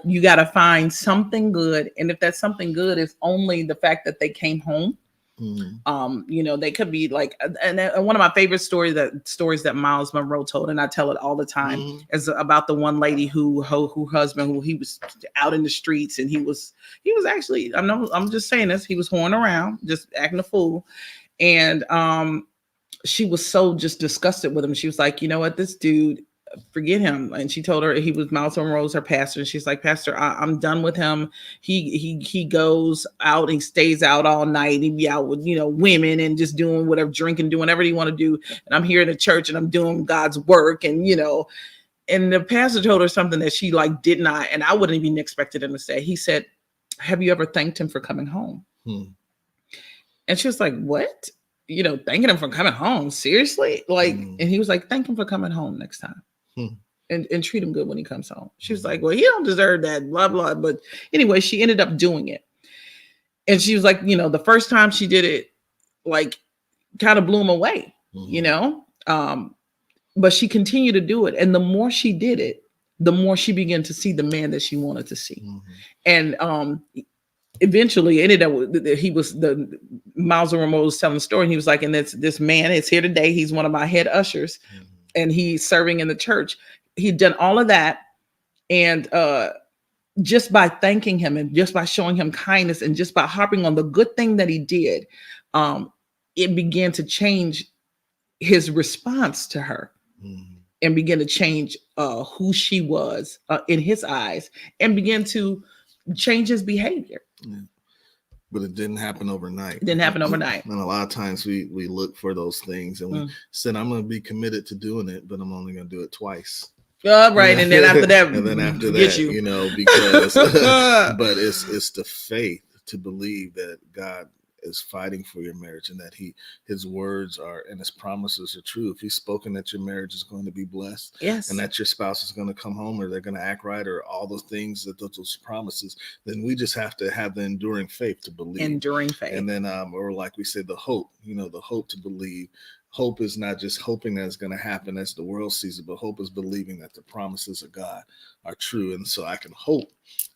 you gotta find something good. And if that something good is only the fact that they came home, they could be like, and one of my favorite stories that Miles Monroe told, and I tell it all the time, is about the one lady who husband, who he was out in the streets, and he was actually, I'm just saying this, he was whoring around, just acting a fool. And she was so just disgusted with him. She was like, you know what, this dude, forget him. And she told her, he was Miles Monroe's her pastor. And she's like, Pastor, I'm done with him. He goes out and stays out all night. He be out with, women and just doing whatever, drinking, doing whatever he want to do. And I'm here in the church and I'm doing God's work. And, and the pastor told her something that she did not, and I wouldn't even expected him to say. He said, have you ever thanked him for coming home? And she was like, what? Thanking him for coming home? Seriously? And he was like, thank him for coming home next time. And treat him good when he comes home. She was like, well, he don't deserve that, blah, blah. But anyway, she ended up doing it. And she was like, the first time she did it, kind of blew him away, but she continued to do it. And the more she did it, the more she began to see the man that she wanted to see. And eventually it ended up with Miles Monroe was telling the story, and he was like, and this man is here today. He's one of my head ushers. And he's serving in the church. He'd done all of that. And just by thanking him and just by showing him kindness and just by harping on the good thing that he did, it began to change his response to her and began to change who she was in his eyes, and began to change his behavior. But it didn't happen overnight. It didn't happen overnight. And a lot of times we look for those things, and we said, I'm going to be committed to doing it, but I'm only going to do it twice. Right. And then after that, because, but it's the faith to believe that God is fighting for your marriage, and that his words are, and his promises are true. If he's spoken that your marriage is going to be blessed, yes, and that your spouse is going to come home, or they're going to act right, or all those things, those promises, then we just have to have the enduring faith to believe. Enduring faith. And then, or like we said, the hope, the hope to believe. Hope is not just hoping that it's going to happen as the world sees it, but hope is believing that the promises of God are true. And so I can hope,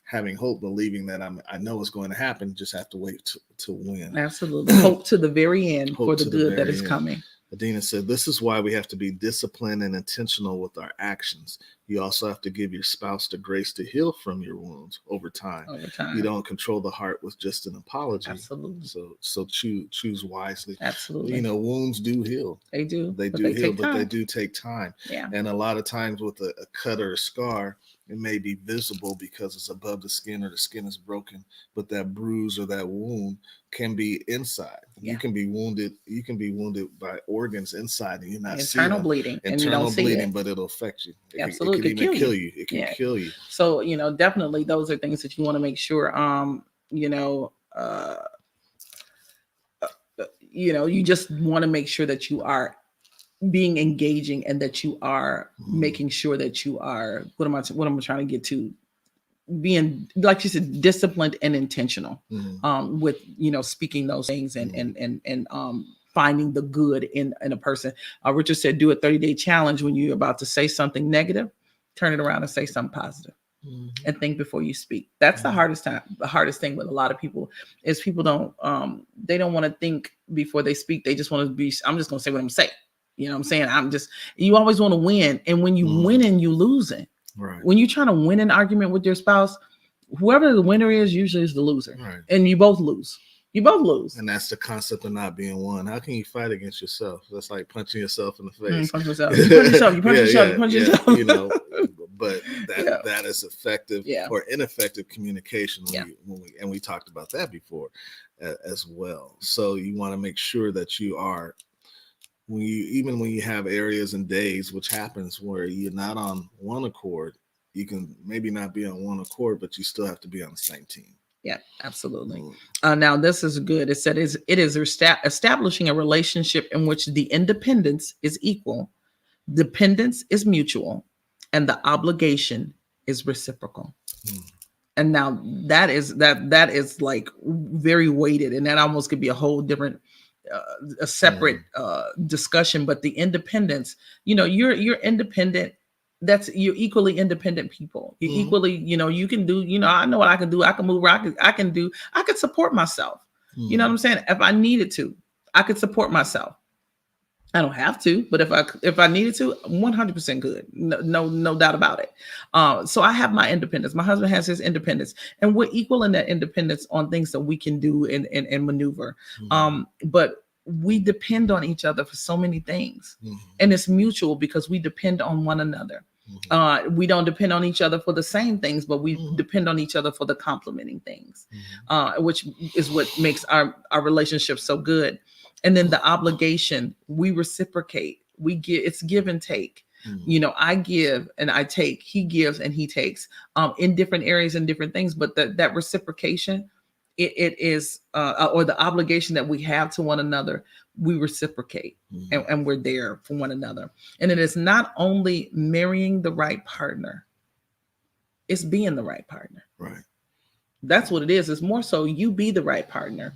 having hope, believing that I know it's going to happen, just have to wait to win. Absolutely. Hope to the very end for the good that is coming. Adina said, this is why we have to be disciplined and intentional with our actions. You also have to give your spouse the grace to heal from your wounds over time. You don't control the heart with just an apology. Absolutely. So choose wisely. Absolutely. Wounds do heal. They do. They do heal, but they do take time. Yeah. And a lot of times with a cut or a scar, it may be visible because it's above the skin, or the skin is broken, but that bruise or that wound can be inside. Yeah. You can be wounded by organs inside, and you're not internal bleeding, and you don't see it, but it'll affect you. Absolutely. It can even kill you. It can kill you. So, definitely those are things that you want to make sure, you just want to make sure that you are being engaging, and that you are making sure that you are, what am I trying to get to? being, like you said, disciplined and intentional Mhm. with, speaking those things and finding the good in a person. Richard said, do a 30-day challenge. When you're about to say something negative, turn it around and say something positive. Mhm. And think before you speak. That's the hardest thing with a lot of people is people don't they don't want to think before they speak. They just want to be, I'm just gonna say what I'm gonna say. You know what I'm saying? You always want to win. And when you win and you losing, Right. when you're trying to win an argument with your spouse, whoever the winner is usually is the loser. Right. And you both lose. You both lose. And that's the concept of not being one. How can you fight against yourself? That's like punching yourself in the You face. punch yourself. You punch yourself. You punch yourself. You punch yourself. You know, but that is effective or ineffective communication. When we talked about that before as well. So you want to make sure that you are, when you have areas and days, which happens where you're not on one accord, you can maybe not be on one accord, but you still have to be on the same team. Yeah, absolutely. Now, this is good. It said it is establishing a relationship in which the independence is equal, dependence is mutual, and the obligation is reciprocal. And now that is like very weighted, and that almost could be a whole different, a separate discussion. But the independence, you're independent. You're equally independent people. You're equally, you can do, I know what I can do. I can move where I can support myself. You know what I'm saying? If I needed to, I could support myself. I don't have to, but if I needed to, 100% good. No doubt about it. So I have my independence. My husband has his independence, and we're equal in that independence on things that we can do and maneuver. But we depend on each other for so many things, and it's mutual because we depend on one another. We don't depend on each other for the same things, but we depend on each other for the complementing things, which is what makes our relationship so good. And then the obligation, we reciprocate. We give, it's give and take. I give and I take. He gives and he takes in different areas and different things. But that reciprocation, it is, or the obligation that we have to one another, we reciprocate and we're there for one another. And it is not only marrying the right partner, it's being the right partner. Right. That's what it is. It's more so you be the right partner.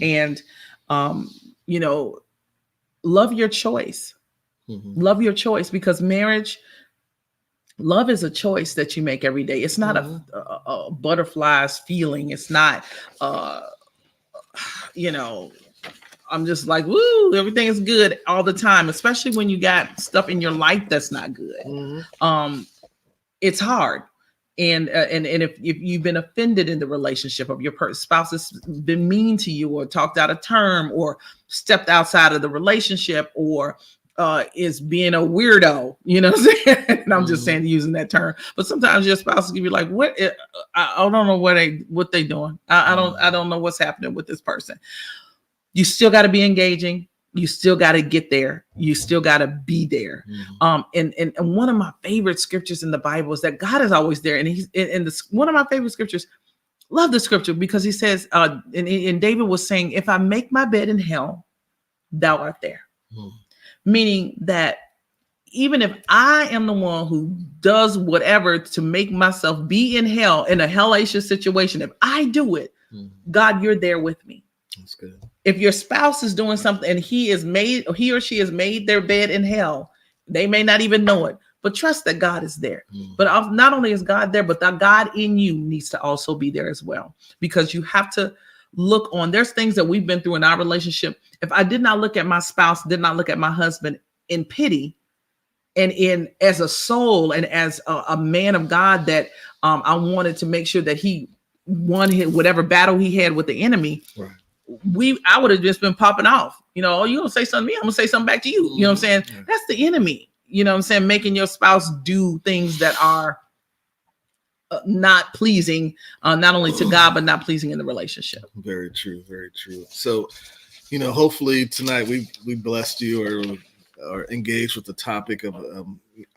And, love your choice. Love your choice, because marriage, love is a choice that you make every day. It's not a butterflies feeling. It's not, I'm just like, woo, everything is good all the time, especially when you got stuff in your life that's not good. It's hard. And if you've been offended in the relationship, of your spouse has been mean to you or talked out of term or stepped outside of the relationship or is being a weirdo, you know what I'm saying? And I'm just saying, using that term. But sometimes your spouse will give you like, what? I don't know what they doing. I don't know what's happening with this person. You still got to be engaging. You still got to get there. You still got to be there. And one of my favorite scriptures in the Bible is that God is always there. And he's in one of my favorite scriptures. Love the scripture because he says, and David was saying, if I make my bed in hell, thou art there. Meaning that even if I am the one who does whatever to make myself be in hell, in a hellacious situation, if I do it, God, you're there with me. That's good. If your spouse is doing something and he or she has made their bed in hell, they may not even know it, but trust that God is there. But not only is God there, but the God in you needs to also be there as well, because you have to look on. There's things that we've been through in our relationship. If I did not look at my spouse, did not look at my husband in pity and as a soul and as a man of God, that I wanted to make sure that he won whatever battle he had with the enemy. Right. I would have just been popping off, you gonna say something to me, I'm gonna say something back to you. You know what I'm saying? Yeah. That's the enemy, you know what I'm saying? Making your spouse do things that are not pleasing, not only to God, but not pleasing in the relationship. Very true. Very true. So, hopefully tonight we blessed you or engaged with the topic of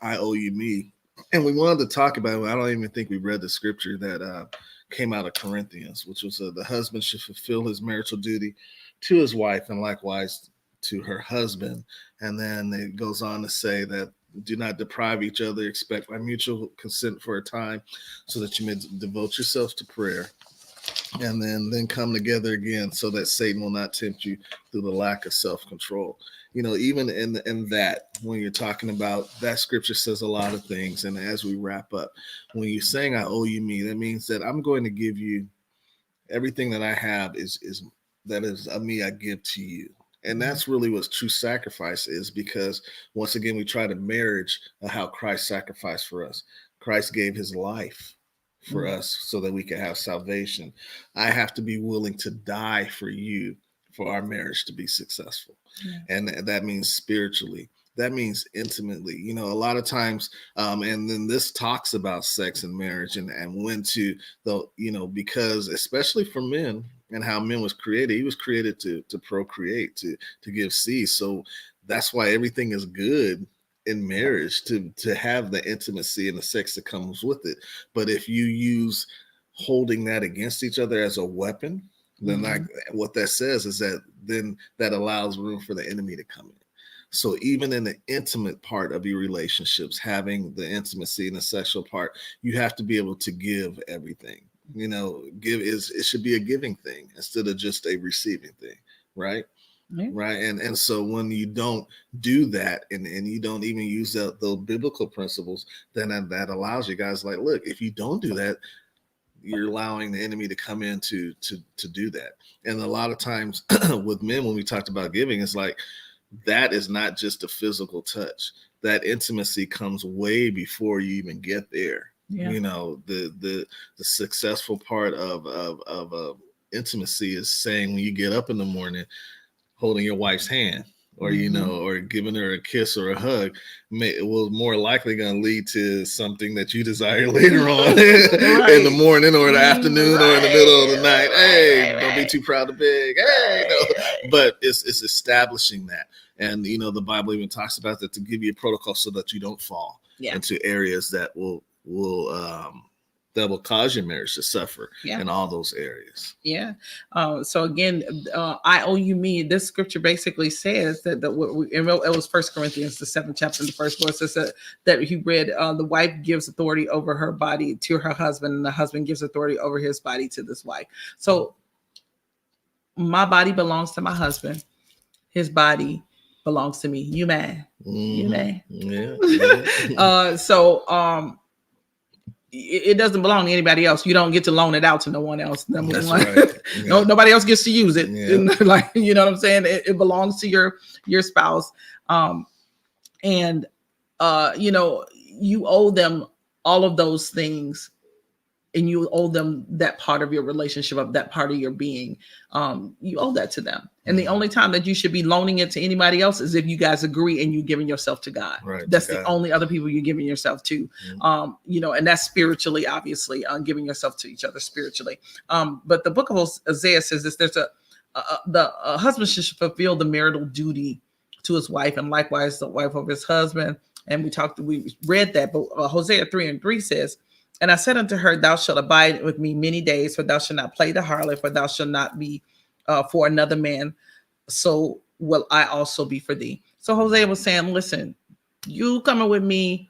I owe you me. And we wanted to talk about it. I don't even think we read the scripture that came out of Corinthians, which was the husband should fulfill his marital duty to his wife and likewise to her husband. And then it goes on to say that Do not deprive each other. Expect by mutual consent for a time, so that you may devote yourselves to prayer, and then come together again, so that Satan will not tempt you through the lack of self-control. Even in that, when you're talking about that, scripture says a lot of things. And as we wrap up, when you're saying I owe you me, that means that I'm going to give you everything that I have is that is of me, I give to you. And that's really what true sacrifice is, because once again, we try to marriage how Christ sacrificed for us. Christ gave his life for us so that we can have salvation. I have to be willing to die for you for our marriage to be successful. Yeah. And that means spiritually. That means intimately. A lot of times, and then this talks about sex and marriage, and when to because especially for men and how men was created, he was created to procreate, to give seed. So that's why everything is good in marriage, to have the intimacy and the sex that comes with it. But if you use holding that against each other as a weapon, then what that says is that then that allows room for the enemy to come in. So even in the intimate part of your relationships, having the intimacy and the sexual part, you have to be able to give everything. It should be a giving thing instead of just a receiving thing, right? Yeah. Right. And so when you don't do that, and you don't even use those biblical principles, then that allows you guys, like, look, if you don't do that, you're allowing the enemy to come in to do that. And a lot of times with men, when we talked about giving, it's like, that is not just a physical touch. That intimacy comes way before you even get there. Yeah. The successful part of intimacy is saying, when you get up in the morning, holding your wife's hand, or or giving her a kiss or a hug, it will more likely going to lead to something that you desire later on in the morning or the afternoon or in the middle of the night. Hey, don't be too proud to beg. Hey, no. But it's establishing that. And the Bible even talks about that, to give you a protocol so that you don't fall into areas that will cause your marriage to suffer in all those areas. Yeah. So again, I owe you me. This scripture basically says that it was 1 Corinthians, the 7th chapter, and the first verse, says that he read, the wife gives authority over her body to her husband, and the husband gives authority over his body to this wife. So my body belongs to my husband. His body belongs to me. You man. You man. Yeah. It doesn't belong to anybody else. You don't get to loan it out to no one else. Number That's one. right. Yeah. Nobody else gets to use it. Yeah. Like, you know what I'm saying? It belongs to your spouse. You owe them all of those things, and you owe them that part of your relationship, of that part of your being. You owe that to them. And the only time that you should be loaning it to anybody else is if you guys agree and you giving yourself to God. Right, that's to the God. only other people you're giving yourself to. And that's spiritually, obviously, giving yourself to each other spiritually. But the book of Isaiah says this: there's the husband should fulfill the marital duty to his wife, and likewise the wife of his husband. And we read that, but Hosea 3:3 says, "And I said unto her, thou shalt abide with me many days, for thou shalt not play the harlot, for thou shalt not be for another man, so will I also be for thee." So Hosea was saying, listen, you coming with me,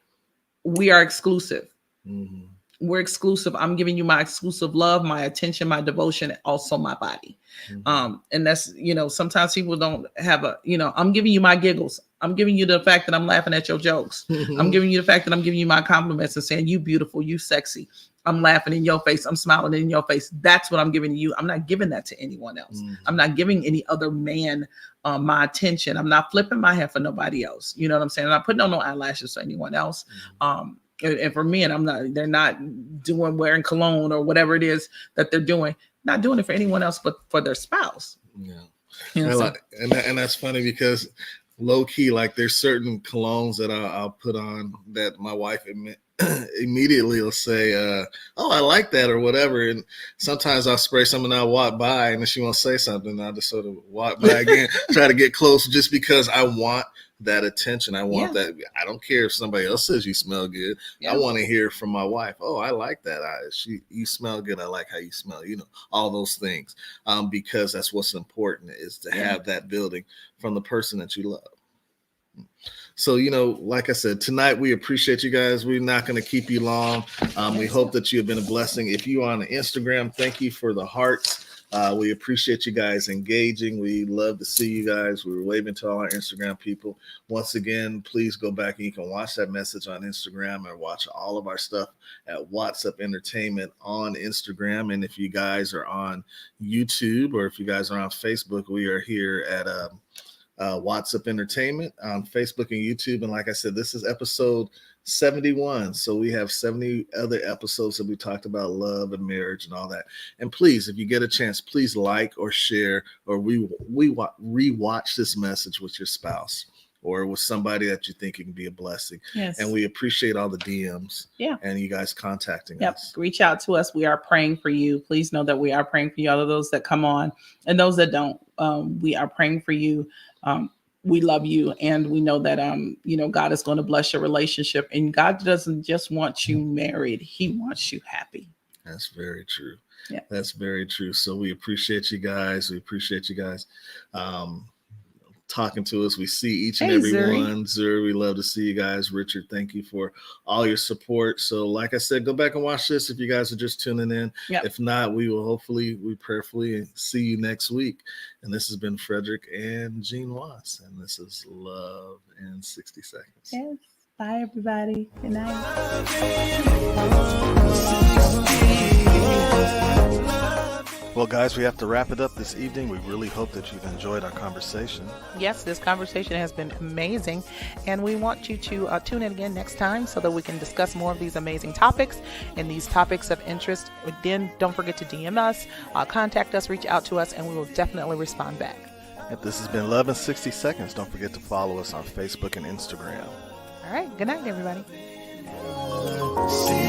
we are exclusive. Mm-hmm. We're exclusive. I'm giving you my exclusive love, my attention, my devotion, and also my body. Mm-hmm. And that's, sometimes people don't have I'm giving you my giggles. I'm giving you the fact that I'm laughing at your jokes. I'm giving you the fact that I'm giving you my compliments and saying, you beautiful, you sexy. I'm laughing in your face. I'm smiling in your face. That's what I'm giving to you. I'm not giving that to anyone else. Mm-hmm. I'm not giving any other man my attention. I'm not flipping my hair for nobody else. You know what I'm saying? I'm not putting on no eyelashes for anyone else. And for men, they're not wearing cologne or whatever it is that they're doing, not doing it for anyone else, but for their spouse. Yeah. And that's funny, because low key, like, there's certain colognes that I'll put on that my wife immediately will say, oh, I like that or whatever. And sometimes I'll spray something, I'll walk by, and then she won't say something. I'll just sort of walk by again, try to get close, just because I want that attention. I want that. I don't care if somebody else says you smell good. I want to hear from my wife, oh, I like that. You smell good. I like how you smell, all those things. Because that's what's important, is to have that building from the person that you love. So, like I said, tonight we appreciate you guys. We're not going to keep you long. We hope that you have been a blessing. If you are on Instagram, thank you for the hearts. We appreciate you guys engaging. We love to see you guys. We were waving to all our Instagram people. Once again, please go back and you can watch that message on Instagram or watch all of our stuff at Wattsup Entertainment on Instagram. And if you guys are on YouTube or if you guys are on Facebook, we are here at Wattsup Entertainment on Facebook and YouTube. And like I said, this is episode 71. So we have 70 other episodes that we talked about love and marriage and all that. And please, if you get a chance, please like or share or rewatch this message with your spouse or with somebody that you think it can be a blessing. Yes. And we appreciate all the DMs. Yeah. And you guys contacting Yep. us. Reach out to us. We are praying for you. Please know that we are praying for you. All of those that come on and those that don't, we are praying for you. We love you. And we know that, God is going to bless your relationship, and God doesn't just want you married. He wants you happy. That's very true. Yeah. That's very true. So we appreciate you guys. We appreciate you guys talking to us. We see each and every one. Zuri, we love to see you guys. Richard, thank you for all your support. So like I said, go back and watch this if you guys are just tuning in. Yep. If not, we prayerfully see you next week. And this has been Frederick and Jean Watts. And this is Love in 60 Seconds. Yes. Bye, everybody. Good night. Well, guys, we have to wrap it up this evening. We really hope that you've enjoyed our conversation. Yes, this conversation has been amazing, and we want you to tune in again next time so that we can discuss more of these amazing topics and these topics of interest. Then don't forget to DM us, contact us, reach out to us, and we will definitely respond back. And this has been Love in 60 Seconds. Don't forget to follow us on Facebook and Instagram. All right, good night, everybody. See